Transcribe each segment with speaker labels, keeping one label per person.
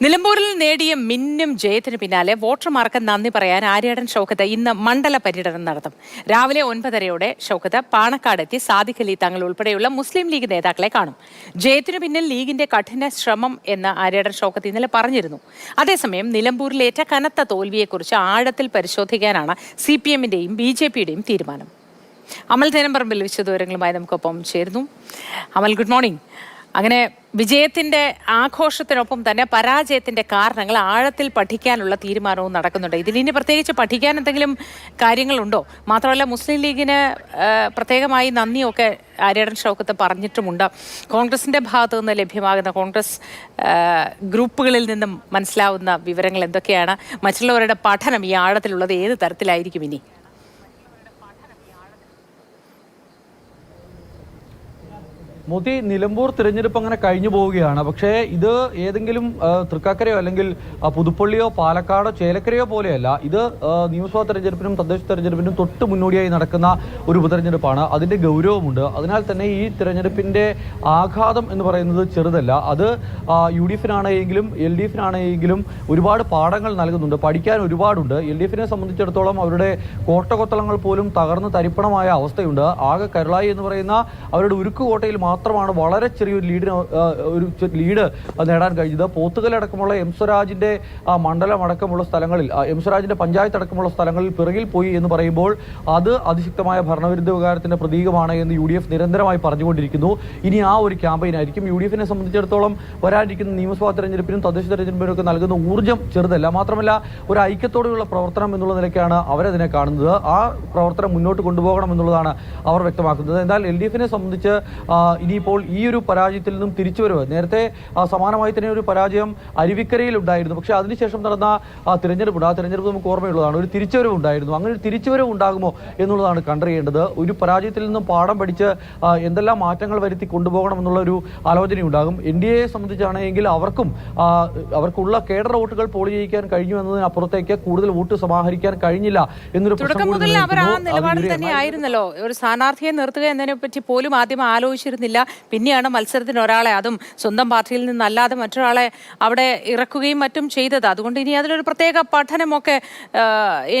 Speaker 1: നിലമ്പൂരിൽ നേടിയ മിന്നും ജയത്തിന് പിന്നാലെ വോട്ടർമാർക്ക് നന്ദി പറയാൻ ആര്യാടൻ ഷൗക്കത്ത് ഇന്ന് മണ്ഡല പര്യടനം നടത്തും. രാവിലെ 9:30 ഷൗക്കത്ത് പാണക്കാടെത്തി സാദിഖ് അലി തങ്ങൾ ഉൾപ്പെടെയുള്ള മുസ്ലിം ലീഗ് നേതാക്കളെ കാണും. ജയത്തിനു പിന്നിൽ ലീഗിന്റെ കഠിന ശ്രമം എന്ന് ആര്യാടൻ ഷൗക്കത്ത് ഇന്നലെ പറഞ്ഞിരുന്നു. അതേസമയം നിലമ്പൂരിലേറ്റ കനത്ത തോൽവിയെക്കുറിച്ച് ആഴത്തിൽ പരിശോധിക്കാനാണ് CPM-ന്റെയും BJP-യുടെയും തീരുമാനം. അമൽ തേനമ്പറമ്പിൽ വിശദവിവരങ്ങളുമായി നമുക്കൊപ്പം ചേരുന്നു. അമൽ, ഗുഡ് മോർണിംഗ്. അങ്ങനെ വിജയത്തിന്റെ ആഘോഷത്തിനൊപ്പം തന്നെ പരാജയത്തിന്റെ കാരണങ്ങൾ ആഴത്തിൽ പഠിക്കാനുള്ള തീരുമാനവും നടക്കുന്നുണ്ട്. ഇതിലിനി പ്രത്യേകിച്ച് പഠിക്കാൻ എന്തെങ്കിലും കാര്യങ്ങളുണ്ടോ? മാത്രമല്ല, മുസ്ലിം ലീഗിന് പ്രത്യേകമായി നന്ദിയൊക്കെ ആര്യാടൻ ഷൗക്കത്ത് പറഞ്ഞിട്ടുമുണ്ട്. കോൺഗ്രസിന്റെ ഭാഗത്തു നിന്ന് ലഭ്യമാകുന്ന കോൺഗ്രസ് ഗ്രൂപ്പുകളിൽ നിന്നും മനസ്സിലാവുന്ന വിവരങ്ങൾ എന്തൊക്കെയാണ്? മറ്റുള്ളവരുടെ പഠനം ഈ ആഴത്തിലുള്ളത് ഏത് തരത്തിലായിരിക്കും ഇനി?
Speaker 2: മോദി, നിലമ്പൂർ തിരഞ്ഞെടുപ്പ് അങ്ങനെ കഴിഞ്ഞു പോവുകയാണ്. പക്ഷേ ഇത് ഏതെങ്കിലും തൃക്കാക്കരയോ അല്ലെങ്കിൽ പുതുപ്പള്ളിയോ പാലക്കാടോ ചേലക്കരയോ പോലെയല്ല. ഇത് നിയമസഭാ തെരഞ്ഞെടുപ്പിനും തദ്ദേശ തെരഞ്ഞെടുപ്പിനും തൊട്ട് മുന്നോടിയായി നടക്കുന്ന ഒരു ഉപതെരഞ്ഞെടുപ്പാണ്. അതിൻ്റെ ഗൗരവമുണ്ട്. അതിനാൽ തന്നെ ഈ തിരഞ്ഞെടുപ്പിൻ്റെ ആഘാതം എന്ന് പറയുന്നത് ചെറുതല്ല. അത് UDF-നാണെങ്കിലും LDF-നാണെങ്കിലും ഒരുപാട് പാഠങ്ങൾ നൽകുന്നുണ്ട്. പഠിക്കാൻ ഒരുപാടുണ്ട്. LDF-നെ സംബന്ധിച്ചിടത്തോളം അവരുടെ കോട്ടകൊത്തളങ്ങൾ പോലും തകർന്ന് തരിപ്പണമായ അവസ്ഥയുണ്ട്. ആകെ കരുളായി എന്ന് പറയുന്ന അവരുടെ ഉരുക്കുകോട്ടയിൽ മാത്രമാണ് വളരെ ചെറിയൊരു ലീഡ് നേടാൻ കഴിഞ്ഞത്. പോത്തുകലടക്കമുള്ള എം സ്വരാജിന്റെ മണ്ഡലം അടക്കമുള്ള സ്ഥലങ്ങളിൽ, എം സ്വരാജിന്റെ പഞ്ചായത്ത് അടക്കമുള്ള സ്ഥലങ്ങളിൽ പിറകിൽ പോയി എന്ന് പറയുമ്പോൾ അത് അതിശക്തമായ ഭരണവിരുദ്ധ വികാരത്തിന്റെ പ്രതീകമാണ് എന്ന് UDF നിരന്തരമായി പറഞ്ഞുകൊണ്ടിരിക്കുന്നു. ഇനി ആ ഒരു ക്യാമ്പയിൻ ആയിരിക്കും. UDF-നെ സംബന്ധിച്ചിടത്തോളം വരാനിരിക്കുന്ന നിയമസഭാ തെരഞ്ഞെടുപ്പിനും തദ്ദേശ തെരഞ്ഞെടുപ്പിനും ഒക്കെ നൽകുന്ന ഊർജ്ജം ചെറുതല്ല. മാത്രമല്ല, ഒരു ഐക്യത്തോടെയുള്ള പ്രവർത്തനം എന്നുള്ള നിലയ്ക്കാണ് അവരതിനെ കാണുന്നത്. ആ പ്രവർത്തനം മുന്നോട്ട് കൊണ്ടുപോകണം എന്നുള്ളതാണ് അവർ വ്യക്തമാക്കുന്നത്. എന്നാൽ LDF-നെ സംബന്ധിച്ച് ഇനിയിപ്പോൾ ഈ ഒരു പരാജയത്തിൽ നിന്നും തിരിച്ചുവരവ്, നേരത്തെ സമാനമായി തന്നെ ഒരു പരാജയം അരുവിക്കരയിൽ ഉണ്ടായിരുന്നു. പക്ഷേ അതിനുശേഷം നടന്ന തിരഞ്ഞെടുപ്പ്, ആ തിരഞ്ഞെടുപ്പ് നമുക്ക് ഓർമ്മയുള്ളതാണ്. ഒരു തിരിച്ചുവരവ് ഉണ്ടായിരുന്നു. അങ്ങനെ ഒരു തിരിച്ചുവരവ് ഉണ്ടാകുമോ എന്നുള്ളതാണ് കണ്ടറിയേണ്ടത്. ഒരു പരാജയത്തിൽ നിന്നും പാഠം പഠിച്ച് എന്തെല്ലാം മാറ്റങ്ങൾ വരുത്തി കൊണ്ടുപോകണം എന്നുള്ള ഒരു ആലോചനയുണ്ടാകും. NDA-യെ സംബന്ധിച്ചാണെങ്കിൽ അവർക്കുള്ള കേഡർ വോട്ടുകൾ പോൾ ചെയ്യിക്കാൻ കഴിഞ്ഞു എന്നതിനപ്പുറത്തേക്ക് കൂടുതൽ വോട്ട് സമാഹരിക്കാൻ കഴിഞ്ഞില്ല എന്നൊരു
Speaker 1: തുടക്കം മുതൽ അവർ ആ നിലപാടിൽ തന്നെ ആയിരുന്നല്ലോ. ഒരു സ്ഥാനാർത്ഥിയെ നിർത്തുക എന്നതിനെ പറ്റി പോലും ആദ്യം ആലോചിച്ചിരുന്നില്ല. പിന്നെയാണ് മത്സരത്തിന് ഒരാളെ, അതും സ്വന്തം പാർട്ടിയിൽ നിന്നല്ലാതെ മറ്റൊരാളെ അവിടെ ഇറക്കുകയും മറ്റും ചെയ്തത്. അതുകൊണ്ട് ഇനി അതിലൊരു പ്രത്യേക പഠനമൊക്കെ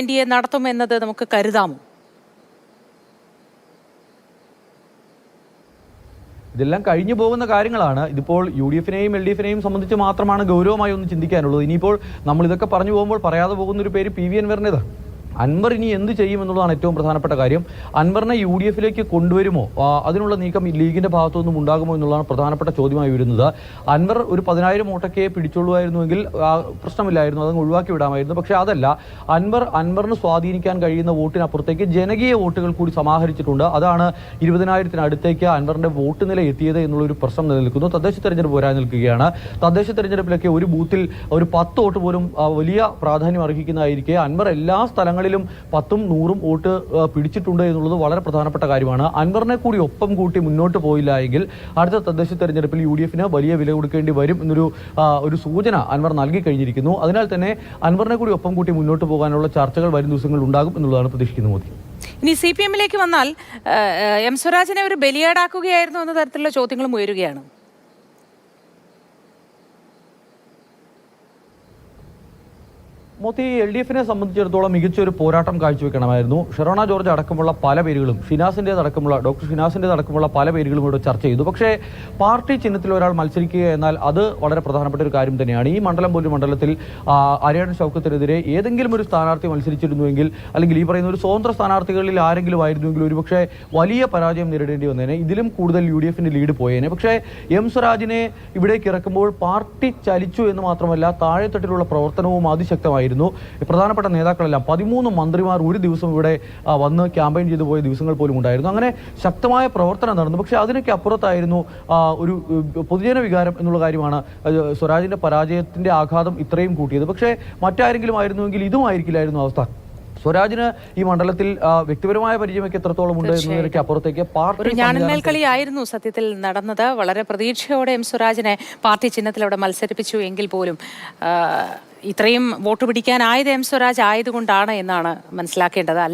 Speaker 1: NDA നടത്തുമെന്നത് നമുക്ക് കരുതാമോ?
Speaker 2: ഇതെല്ലാം കഴിഞ്ഞു പോകുന്ന കാര്യങ്ങളാണ്. ഇതിപ്പോൾ UDF-നെയും LDF-നെയും സംബന്ധിച്ച് മാത്രമാണ് ഗൗരവമായി ഒന്ന് ചിന്തിക്കാനുള്ളത്. ഇനിയിപ്പോൾ നമ്മൾ ഇതൊക്കെ പറഞ്ഞു പോകുമ്പോൾ പറയാതെ പോകുന്നൊരു പേര് PV അൻവറിൻ്റെതാണ്. അൻവർ ഇനി എന്ത് ചെയ്യുമെന്നുള്ളതാണ് ഏറ്റവും പ്രധാനപ്പെട്ട കാര്യം. അൻവറിനെ UDF-ലേക്ക് കൊണ്ടുവരുമോ, അതിനുള്ള നീക്കം ലീഗിന്റെ ഭാഗത്തുനിന്നും ഉണ്ടാകുമോ എന്നുള്ളതാണ് പ്രധാനപ്പെട്ട ചോദ്യമായി വരുന്നത്. അൻവർ ഒരു 10,000 വോട്ടൊക്കെ പിടിച്ചുള്ളുമായിരുന്നുവെങ്കിൽ പ്രശ്നമില്ലായിരുന്നു, അതങ്ങ് ഒഴിവാക്കി വിടാമായിരുന്നു. പക്ഷേ അതല്ല. അൻവറിന് സ്വാധീനിക്കാൻ കഴിയുന്ന വോട്ടിനപ്പുറത്തേക്ക് ജനകീയ വോട്ടുകൾ കൂടി സമാഹരിച്ചിട്ടുണ്ട്. അതാണ് 20,000-അടുത്തേക്ക് അൻവറിന്റെ വോട്ട് നില എത്തിയത് എന്നുള്ളൊരു പ്രശ്നം നിലനിൽക്കുന്നു. തദ്ദേശ തെരഞ്ഞെടുപ്പ് വരാൻ നിൽക്കുകയാണ്. തദ്ദേശ തെരഞ്ഞെടുപ്പിലൊക്കെ ഒരു ബൂത്തിൽ ഒരു 10 വോട്ട് പോലും വലിയ പ്രാധാന്യം അർഹിക്കുന്നതായിരിക്കെ അൻവർ എല്ലാ സ്ഥലങ്ങളിലും 10ഉം 100ഉം വോട്ട് പിടിച്ചിട്ടുണ്ട് എന്നുള്ളത് വളരെ പ്രധാനപ്പെട്ട കാര്യമാണ്. അൻവറിനെ കൂടി ഒപ്പം കൂട്ടി മുന്നോട്ട് പോയില്ല എങ്കിൽ അടുത്ത തദ്ദേശ തെരഞ്ഞെടുപ്പിൽ UDF-ന് വലിയ വില കൊടുക്കേണ്ടി വരും എന്നൊരു സൂചന അൻവർ നൽകി കഴിഞ്ഞിരിക്കുന്നു. അതിനാൽ തന്നെ അൻവറിനെ കൂടി ഒപ്പം കൂട്ടി മുന്നോട്ട് പോകാനുള്ള ചർച്ചകൾ വരും ദിവസങ്ങളിൽ ഉണ്ടാകും എന്നുള്ളതാണ് പ്രതീക്ഷിക്കുന്നത്. മോദി,
Speaker 1: ഇനി CPM-ലേക്ക് വന്നാൽ എം സ്വരാജിനെ ഒരു ബലിയാടാക്കുകയായിരുന്നു എന്ന തരത്തിലുള്ള ചോദ്യങ്ങളും ഉയരുകയാണ്.
Speaker 2: മോദി, LDF-നെ സംബന്ധിച്ചിടത്തോളം മികച്ചൊരു പോരാട്ടം കാഴ്ചവെക്കണമായിരുന്നു. ഷെറോണ ജോർജ് അടക്കമുള്ള പല പേരുകളും, ഡോക്ടർ ഷിനാസിൻ്റെതടക്കമുള്ള പല പേരുകളും ഇവിടെ ചർച്ച ചെയ്തു. പക്ഷേ പാർട്ടി ചിഹ്നത്തിൽ ഒരാൾ മത്സരിക്കുക എന്നാൽ അത് വളരെ പ്രധാനപ്പെട്ട ഒരു കാര്യം തന്നെയാണ്. ഈ മണ്ഡലം പോലും മണ്ഡലത്തിൽ ആര്യാടൻ ഷൗക്കത്തിനെതിരെ ഏതെങ്കിലും ഒരു സ്ഥാനാർത്ഥി മത്സരിച്ചിരുന്നുവെങ്കിൽ, അല്ലെങ്കിൽ ഈ പറയുന്ന ഒരു സ്വതന്ത്ര സ്ഥാനാർത്ഥികളിൽ ആരെങ്കിലും ആയിരുന്നുവെങ്കിൽ ഒരുപക്ഷെ വലിയ പരാജയം നേരിടേണ്ടി വന്നേനെ. ഇതിലും കൂടുതൽ UDF-ന്റെ ലീഡ് പോയേനെ. പക്ഷേ എം സ്വരാജിനെ ഇവിടേക്ക് ഇറക്കുമ്പോൾ പാർട്ടി ചലിച്ചു എന്ന് മാത്രമല്ല, താഴെത്തട്ടിലുള്ള പ്രവർത്തനവും അതിശക്തമായിരുന്നു. പ്രധാനപ്പെട്ട നേതാക്കളെല്ലാം 13 മന്ത്രിമാർ ഒരു ദിവസം ഇവിടെ വന്ന് ക്യാമ്പയിൻ ചെയ്തു പോയ ദിവസങ്ങൾ പോലും ഉണ്ടായിരുന്നു. അങ്ങനെ ശക്തമായ പ്രവർത്തനം നടന്നു. പക്ഷേ അതിനൊക്കെ അപ്പുറത്തായിരുന്നു ഒരു പൊതുജന വികാരം എന്നുള്ള കാര്യമാണ് സ്വരാജിന്റെ പരാജയത്തിന്റെ ആഘാതം ഇത്രയും കൂട്ടിയത്. പക്ഷേ മറ്റാരെങ്കിലും ആയിരുന്നുവെങ്കിൽ ഇതും ആയിരിക്കില്ലായിരുന്നു അവസ്ഥ. സ്വരാജിന് ഈ മണ്ഡലത്തിൽ വ്യക്തിപരമായ പരിചയമൊക്കെ എത്രത്തോളം ഉണ്ട് എന്നതിലേക്ക് അപ്പുറത്തേക്ക് പാർട്ടി
Speaker 1: ഞാനന്മേൽക്കളിയായിരുന്നു സത്യത്തിൽ നടന്നത്. വളരെ പ്രതീക്ഷയോടെ എം സ്വരാജിനെ പാർട്ടി ചിഹ്നത്തിൽ അവിടെ മത്സരിപ്പിച്ചു എങ്കിൽ പോലും ഇത്രയും വോട്ട് പിടിക്കാനായത് എം സ്വരാജ് ആയതുകൊണ്ടാണ് എന്നാണ് മനസ്സിലാക്കേണ്ടത്.